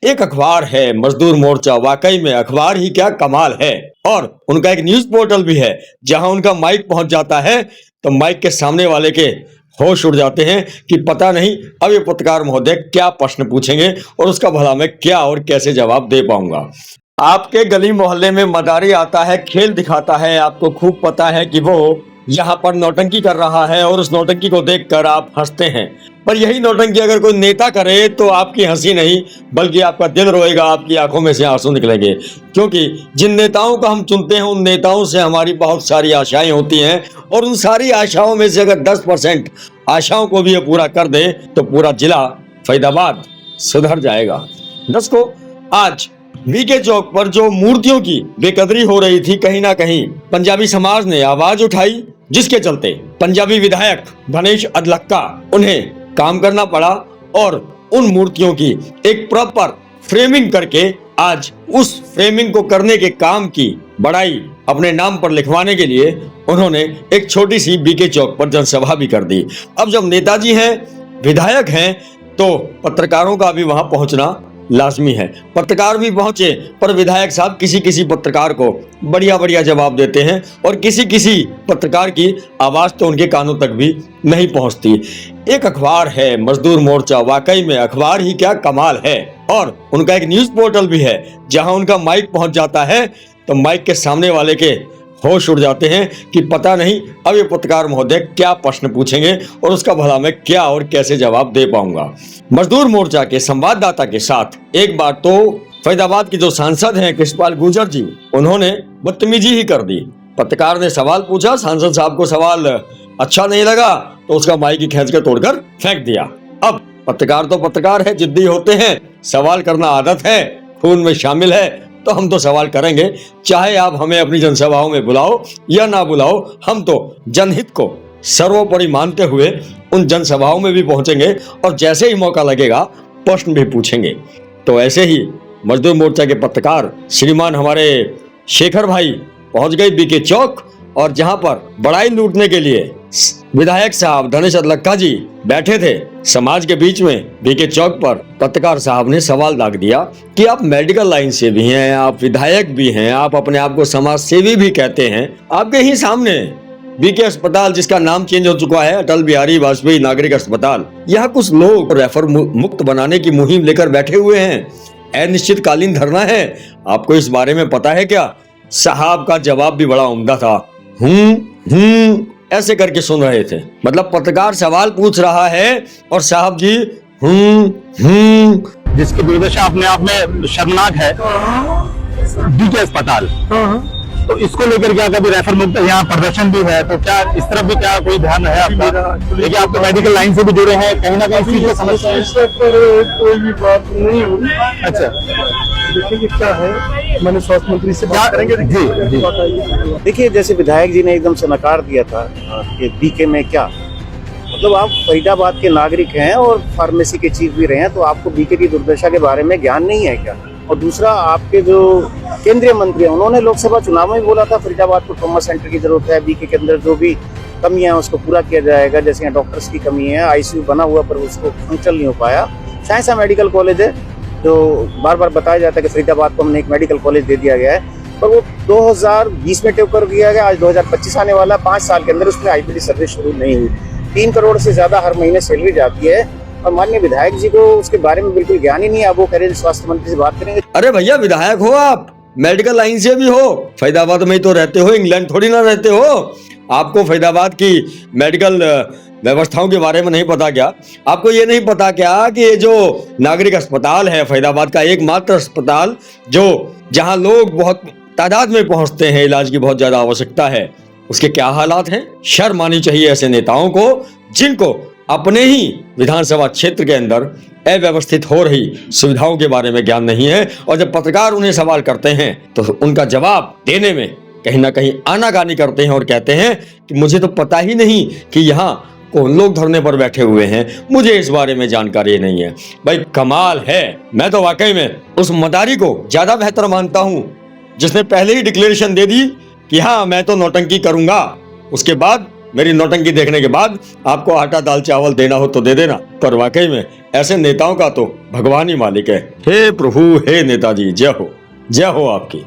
एक अखबार है मजदूर मोर्चा, वाकई में अखबार ही क्या कमाल है। और उनका एक न्यूज पोर्टल भी है जहां उनका माइक पहुंच जाता है तो माइक के सामने वाले के होश उड़ जाते हैं कि पता नहीं अब ये पत्रकार महोदय क्या प्रश्न पूछेंगे और उसका भला मैं क्या और कैसे जवाब दे पाऊंगा। आपके गली मोहल्ले में मदारी आता है, खेल दिखाता है, आपको खूब पता है कि वो यहाँ पर नौटंकी कर रहा है और उस नौटंकी को देखकर आप हंसते हैं। पर यही नौटंकी अगर कोई नेता करे तो आपकी हंसी नहीं बल्कि आपका दिल रोएगा, आपकी आंखों में से आंसू निकलेंगे। क्योंकि जिन नेताओं को हम चुनते हैं उन नेताओं से हमारी बहुत सारी आशाएं होती हैं और उन सारी आशाओं में से अगर 10% आशाओं को भी ये पूरा कर दे तो पूरा जिला फरीदाबाद सुधर जाएगा। दर्शकों, आज बीके चौक पर जो मूर्तियों की बेकदरी हो रही थी, कहीं ना कहीं पंजाबी समाज ने आवाज उठाई, जिसके चलते पंजाबी विधायक गणेश अदलक्का उन्हें काम करना पड़ा और उन मूर्तियों की एक प्रॉपर फ्रेमिंग करके आज उस फ्रेमिंग को करने के काम की बड़ाई अपने नाम पर लिखवाने के लिए उन्होंने एक छोटी सी बीके चौक पर जनसभा भी कर दी। अब जब नेताजी हैं, विधायक हैं, तो पत्रकारों का भी वहां पहुंचना लाजमी है। पत्रकार भी पहुंचे पर विधायक साहब किसी किसी पत्रकार को बढ़िया बढ़िया जवाब देते हैं और किसी किसी पत्रकार की आवाज तो उनके कानों तक भी नहीं पहुंचती। एक अखबार है मजदूर मोर्चा, वाकई में अखबार ही क्या कमाल है। और उनका एक न्यूज पोर्टल भी है जहां उनका माइक पहुंच जाता है तो माइक के सामने वाले के होश उड़ जाते हैं कि पता नहीं अब ये पत्रकार महोदय क्या प्रश्न पूछेंगे और उसका भला मैं क्या और कैसे जवाब दे पाऊंगा। मजदूर मोर्चा के संवाददाता के साथ एक बार तो फरीदाबाद के जो सांसद हैं कृष्णपाल गुर्जर जी, उन्होंने बदतमीजी ही कर दी। पत्रकार ने सवाल पूछा, सांसद साहब को सवाल अच्छा नहीं लगा तो उसका माइक खींच कर तोड़कर फेंक दिया। अब पत्रकार तो पत्रकार है, जिद्दी होते हैं, सवाल करना आदत है, खून में शामिल है, तो हम तो सवाल करेंगे। चाहे आप हमें अपनी जनसभाओं में बुलाओ या ना बुलाओ, हम तो जनहित को सर्वोपरि मानते हुए उन जनसभाओं में भी पहुंचेंगे और जैसे ही मौका लगेगा प्रश्न भी पूछेंगे। तो ऐसे ही मजदूर मोर्चा के पत्रकार श्रीमान हमारे शेखर भाई पहुंच गए बीके चौक और जहां पर बड़ाई लूटने के लिए विधायक साहब गणेश अदलक्का जी बैठे थे समाज के बीच में बीके चौक पर, पत्रकार साहब ने सवाल दाग दिया कि आप मेडिकल लाइन से भी हैं, आप विधायक भी हैं, आप अपने आप को समाज सेवी भी कहते हैं, आपके ही सामने बीके अस्पताल जिसका नाम चेंज हो चुका है अटल बिहारी वाजपेयी नागरिक अस्पताल, यहाँ कुछ लोग रेफर मुक्त बनाने की मुहिम लेकर बैठे हुए हैं, अनिश्चितकालीन धरना है, आपको इस बारे में पता है क्या? साहब का जवाब भी बड़ा उम्दा था, ऐसे करके सुन रहे थे। मतलब पत्रकार सवाल पूछ रहा है और साहब जी जिसकी दुर्दशा अपने आप में शर्मनाक है, बीके अस्पताल, तो इसको लेकर क्या कभी रेफर मुक्त यहाँ प्रदर्शन भी है, तो क्या इस तरफ भी क्या कोई ध्यान है आपका? देखिए आप तो मेडिकल लाइन से भी जुड़े हैं, कहीं ना कहीं समस्या कोई भी बात नहीं हुई। अच्छा, देखिए क्या है, मैंने स्वास्थ्य मंत्री से बात करेंगे। जी। देखिए जैसे विधायक जी ने एकदम से नकार दिया था कि बीके में क्या, मतलब आप फरीदाबाद के नागरिक हैं और फार्मेसी के चीफ भी रहे हैं, तो आपको बीके की दुर्दशा के बारे में ज्ञान नहीं है क्या? और दूसरा, आपके जो केंद्रीय मंत्री हैं उन्होंने लोकसभा चुनाव में बोला था फरीदाबाद को ट्रॉमा सेंटर की जरूरत है, बीके के अंदर जो भी कमियां हैं उसको पूरा किया जाएगा। जैसे यहाँ डॉक्टर्स की कमी है, आईसीयू बना हुआ पर उसको फंक्शन नहीं हो पाया। साइंसा मेडिकल कॉलेज है जो बार बार बताया जाता है कि फरीदाबाद को हमने एक मेडिकल कॉलेज दे दिया गया है, पर वो 2020 में टेक कर दिया गया, आज 2025 आने वाला, 5 साल के अंदर उसमें आईपीडी सर्विस शुरू नहीं हुई। 3 करोड़ से ज्यादा हर महीने सैलरी जाती है और माननीय विधायक जी को उसके बारे में बिल्कुल ज्ञान ही नहीं है। अब वो कह रहे हैं स्वास्थ्य मंत्री से बात करेंगे। अरे भैया, विधायक हो आप, मेडिकल लाइन से भी हो, फरीदाबाद में ही तो रहते हो, इंग्लैंड थोड़ी ना रहते हो। आपको फरीदाबाद की मेडिकल व्यवस्थाओं के बारे में नहीं पता क्या? आपको ये नहीं पता क्या कि ये जो नागरिक अस्पताल है फरीदाबाद का एकमात्र अस्पताल जो जहां लोग बहुत तादाद में पहुंचते हैं, इलाज की बहुत ज्यादा आवश्यकता है, उसके क्या हालात हैं? शर्म आनी चाहिए ऐसे नेताओं को जिनको अपने ही विधानसभा क्षेत्र के अंदर अव्यवस्थित हो रही सुविधाओं के बारे में ज्ञान नहीं है। और जब पत्रकार उन्हें सवाल करते हैं तो उनका जवाब देने में कहीं ना कहीं आनाकानी करते हैं और कहते हैं कि मुझे तो पता ही नहीं कि यहाँ कौन लोग धरने पर बैठे हुए हैं, मुझे इस बारे में जानकारी नहीं है। भाई कमाल है। मैं तो वाकई में उस मदारी को ज्यादा बेहतर मानता हूँ जिसने पहले ही डिक्लेरेशन दे दी कि हाँ मैं तो नौटंकी करूंगा, उसके बाद मेरी नौटंकी देखने के बाद आपको आटा दाल चावल देना हो तो दे देना, पर वाकई में ऐसे नेताओं का तो भगवान ही मालिक है। हे प्रभु, हे नेताजी, जय हो आपकी।